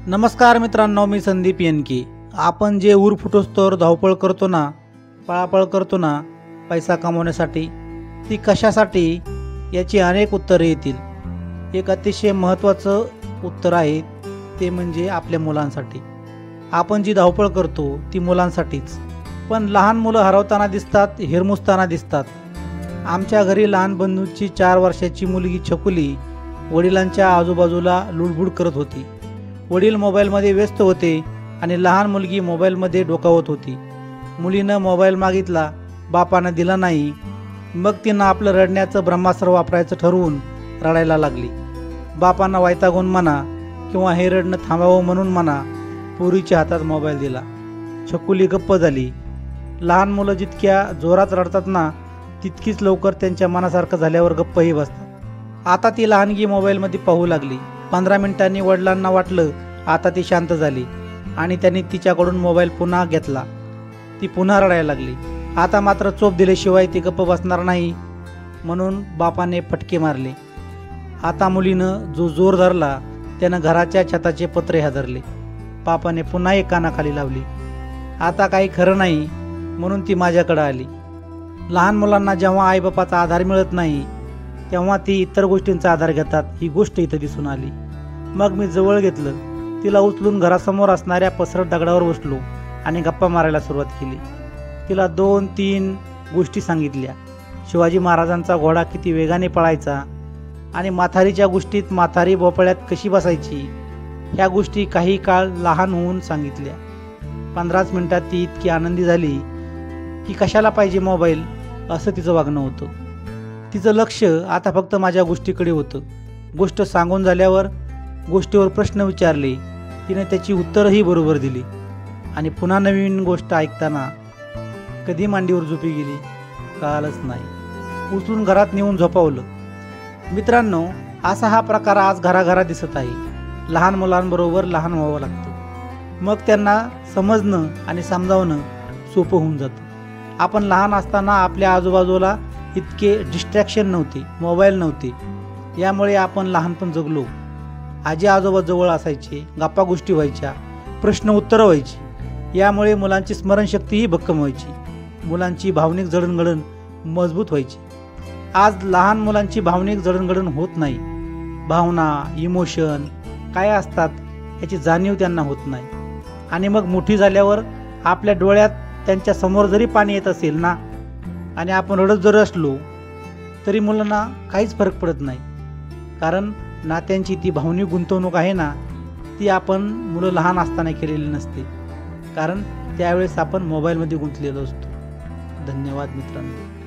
नमस्कार मित्रांनो, मी संदीप येनके। आपण जे उरफुटोस्तर धावपळ करतो ना, पळापळ करतो ना पैसा कमवण्यासाठी, ती कशासाठी याची अनेक उत्तरे येतील। एक अतिशय महत्त्वाचं उत्तर आहे ते म्हणजे आपल्या मुलांसाठी। आपण जी धावपळ करतो ती मुलांसाठीच, पण लहान मुलं हरवताना दिसतात, हिरमुसताना दिसतात। आमच्या घरी लहान बंधूची 4 वर्षाची मुलगी छकुली वडिलांच्या आजूबाजूला लुडबुड करत होती। वडील मोबाईलमध्ये व्यस्त होते आणि लहान मुलगी मोबाईलमध्ये डोकावत होती। मुलीनं मोबाईल मागितला, बापानं दिला नाही। मग तिनं आपलं रडण्याचं ब्रह्मास्त्र वापरायचं ठरवून रडायला लागली। बापानं वैतागून म्हणा किंवा हे रडणं थांबावं म्हणून म्हणा पोरीच्या हातात मोबाईल दिला। छकुली गप्प झाली। लहान मुलं जितक्या जोरात रडतात ना, तितकीच लवकर त्यांच्या मनासारखं झाल्यावर गप्पही बसतात। आता ती लहानगी मोबाईलमध्ये पाहू लागली। 15 मिनिटांनी वडिलांना वाटलं आता ती शांत झाली आणि त्यांनी तिच्याकडून मोबाईल पुन्हा घेतला। ती पुन्हा रडायला लागली। आता मात्र चोप दिल्याशिवाय ती गप्प बसणार नाही म्हणून बापाने फटके मारले। आता मुलीनं जो जोर धरला त्यानं घराच्या छताचे पत्रे हादरले। बापाने पुन्हा एक कानाखाली लावली। आता काही खरं नाही म्हणून ती माझ्याकडे आली। लहान मुलांना जेव्हा आईबापाचा आधार मिळत नाही तेव्हा ती इतर गोष्टींचा आधार घेतात, ही गोष्ट इथं दिसून आली। मग मी जवळ घेतलं, तिला उचलून घरासमोर असणाऱ्या पसरट दगडावर बसलो आणि गप्पा मारायला सुरुवात केली। तिला 2-3 गोष्टी सांगितल्या। शिवाजी महाराजांचा घोडा किती वेगाने पळायचा आणि माथारीच्या गोष्टीत माथारी भोपळ्यात कशी बसायची, ह्या गोष्टी काही काळ लहान होऊन सांगितल्या। 15 मिनिटात ती इतकी आनंदी झाली की कशाला पाहिजे मोबाईल असं तिचं वागणं होतं। तिचं लक्ष आता फक्त माझ्या गोष्टीकडे होतं। गोष्ट सांगून झाल्यावर गोष्टीवर प्रश्न विचारले, तिने त्याची उत्तरही बरोबर दिली आणि पुन्हा नवीन गोष्ट ऐकताना कधी मांडीवर झोपी गेली कळालंच नाही। उचलून घरात नेऊन झोपावलं। मित्रांनो, असा हा प्रकार आज घराघरात दिसत आहे। लहान मुलांबरोबर लहान व्हावं लागतं, मग त्यांना समजणं आणि समजावणं सोपं होऊन जातं। आपण लहान असताना आपल्या आजूबाजूला इतके डिस्ट्रॅक्शन नव्हते, मोबाईल नव्हते, यामुळे आपण लहानपण जगलो। आजी आजोबा जवळ असायचे, गप्पा गोष्टी व्हायच्या, प्रश्न उत्तरं व्हायची। यामुळे मुलांची स्मरणशक्तीही भक्कम व्हायची, मुलांची भावनिक जडणघडण मजबूत व्हायची। आज लहान मुलांची भावनिक जडणघडण होत नाही। भावना, इमोशन काय असतात याची जाणीव त्यांना होत नाही। आणि मग मोठी झाल्यावर आपल्या डोळ्यात त्यांच्या समोर जरी पाणी येत असेल ना आणि आपण रडत जर असलो तरी मुलांना काहीच फरक पडत नाही, कारण नात्यांची ती भावनिक गुंतवणूक आहे ना, ती आपण मुलं लहान असताना केलेली नसते, कारण त्यावेळेस आपण मोबाईलमध्ये गुंतलेलो असतो। धन्यवाद मित्रांनो।